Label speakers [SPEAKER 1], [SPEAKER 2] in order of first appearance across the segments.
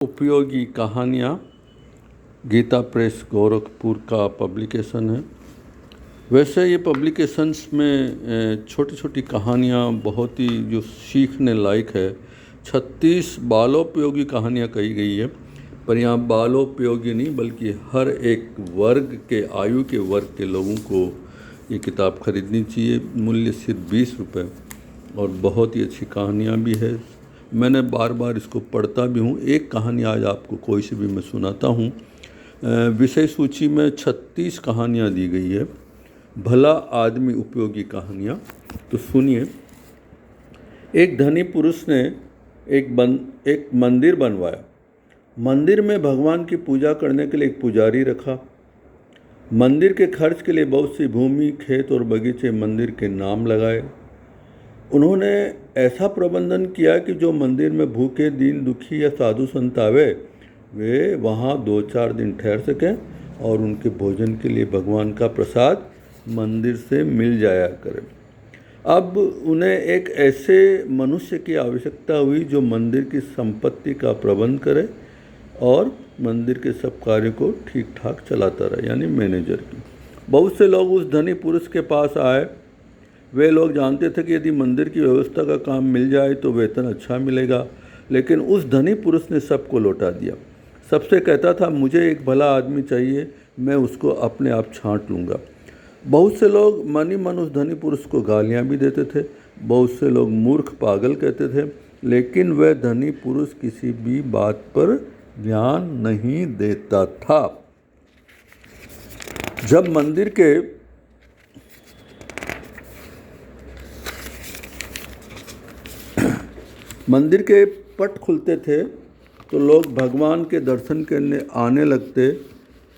[SPEAKER 1] उपयोगी कहानियाँ गीता प्रेस गोरखपुर का पब्लिकेशन है। वैसे ये पब्लिकेशंस में छोटी छोटी कहानियाँ बहुत ही जो सीखने लायक है। 36 बालोपयोगी कहानियाँ कही गई है, पर यहाँ बालोपयोगी नहीं बल्कि हर एक वर्ग के आयु के वर्ग के लोगों को ये किताब खरीदनी चाहिए। मूल्य सिर्फ 20 रुपये और बहुत ही अच्छी कहानियाँ भी है। मैंने बार बार इसको पढ़ता भी हूँ। एक कहानी आज आपको कोई सी भी मैं सुनाता हूँ। विषय सूची में 36 कहानियाँ दी गई है, भला आदमी उपयोगी कहानियाँ। तो सुनिए। एक धनी पुरुष ने एक मंदिर बनवाया। मंदिर में भगवान की पूजा करने के लिए एक पुजारी रखा। मंदिर के खर्च के लिए बहुत सी भूमि, खेत और बगीचे मंदिर के नाम लगाए। उन्होंने ऐसा प्रबंधन किया कि जो मंदिर में भूखे, दीन दुखी या साधु संत आवे वे वहाँ 2-4 दिन ठहर सकें और उनके भोजन के लिए भगवान का प्रसाद मंदिर से मिल जाया करे। अब उन्हें एक ऐसे मनुष्य की आवश्यकता हुई जो मंदिर की संपत्ति का प्रबंध करे और मंदिर के सब कार्य को ठीक ठाक चलाता रहे, यानी मैनेजर की। बहुत से लोग उस धनी पुरुष के पास आए। वे लोग जानते थे कि यदि मंदिर की व्यवस्था का काम मिल जाए तो वेतन अच्छा मिलेगा, लेकिन उस धनी पुरुष ने सबको लौटा दिया। सबसे कहता था, मुझे एक भला आदमी चाहिए, मैं उसको अपने आप छांट लूँगा। बहुत से लोग मन ही मन उस धनी पुरुष को गालियाँ भी देते थे। बहुत से लोग मूर्ख, पागल कहते थे, लेकिन वह धनी पुरुष किसी भी बात पर ध्यान नहीं देता था। जब मंदिर के पट खुलते थे तो लोग भगवान के दर्शन करने आने लगते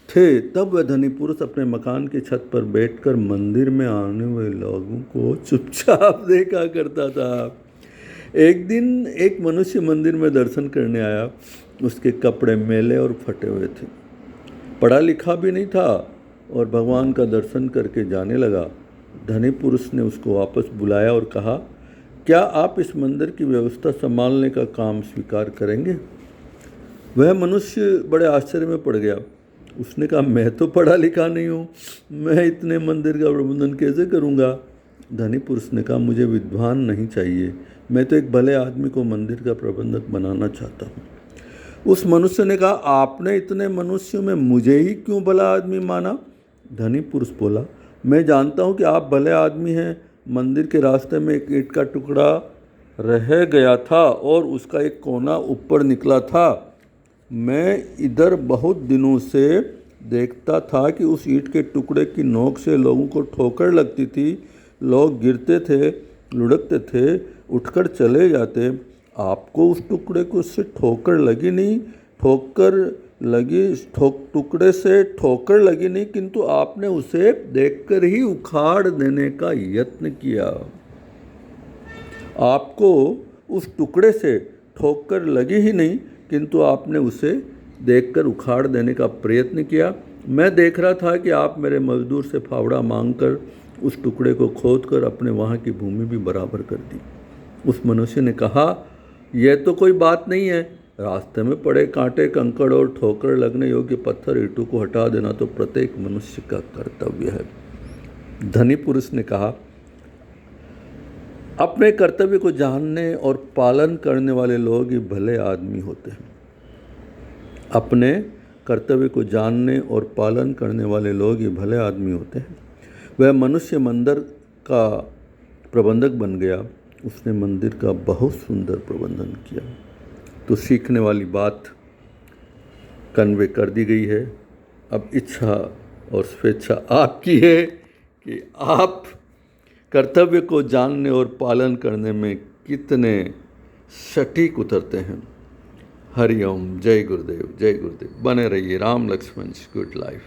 [SPEAKER 1] थे, तब वह धनी पुरुष अपने मकान की छत पर बैठकर मंदिर में आने वाले लोगों को चुपचाप देखा करता था। एक दिन एक मनुष्य मंदिर में दर्शन करने आया। उसके कपड़े मैले और फटे हुए थे, पढ़ा लिखा भी नहीं था और भगवान का दर्शन करके जाने लगा। धनी पुरुष ने उसको वापस बुलाया और कहा, क्या आप इस मंदिर की व्यवस्था संभालने का काम स्वीकार करेंगे? वह मनुष्य बड़े आश्चर्य में पड़ गया। उसने कहा, मैं तो पढ़ा लिखा नहीं हूँ, मैं इतने मंदिर का प्रबंधन कैसे करूँगा? धनी पुरुष ने कहा, मुझे विद्वान नहीं चाहिए, मैं तो एक भले आदमी को मंदिर का प्रबंधक बनाना चाहता हूँ। उस मनुष्य ने कहा, आपने इतने मनुष्यों में मुझे ही क्यों भला आदमी माना? धनी पुरुष बोला, मैं जानता हूँ कि आप भले आदमी हैं। मंदिर के रास्ते में एक ईंट का टुकड़ा रह गया था और उसका एक कोना ऊपर निकला था। मैं इधर बहुत दिनों से देखता था कि उस ईंट के टुकड़े की नोक से लोगों को ठोकर लगती थी। लोग गिरते थे, लुढ़कते थे, उठकर चले जाते। आपको उस टुकड़े को उससे ठोकर लगी नहीं, टुकड़े से ठोकर लगी नहीं, किंतु आपने उसे देखकर ही उखाड़ देने का यत्न किया। आपको उस टुकड़े से ठोकर लगी ही नहीं, किंतु आपने उसे देखकर उखाड़ देने का प्रयत्न किया। मैं देख रहा था कि आप मेरे मजदूर से फावड़ा मांगकर उस टुकड़े को खोदकर अपने वहाँ की भूमि भी बराबर कर दी। उस मनुष्य ने कहा, यह तो कोई बात नहीं है। रास्ते में पड़े कांटे, कंकड़ और ठोकर लगने योग्य पत्थर, ईंटों को हटा देना तो प्रत्येक मनुष्य का कर्तव्य है। धनी पुरुष ने कहा, अपने कर्तव्य को जानने और पालन करने वाले लोग ही भले आदमी होते हैं। अपने कर्तव्य को जानने और पालन करने वाले लोग ही भले आदमी होते हैं। वह मनुष्य मंदिर का प्रबंधक बन गया। उसने मंदिर का बहुत सुंदर प्रबंधन किया। तो सीखने वाली बात कन्वे कर दी गई है। अब इच्छा और स्वेच्छा आपकी है कि आप कर्तव्य को जानने और पालन करने में कितने सटीक उतरते हैं। हरिओम। जय गुरुदेव, जय गुरुदेव। बने रहिए। Ram Lakshman good life.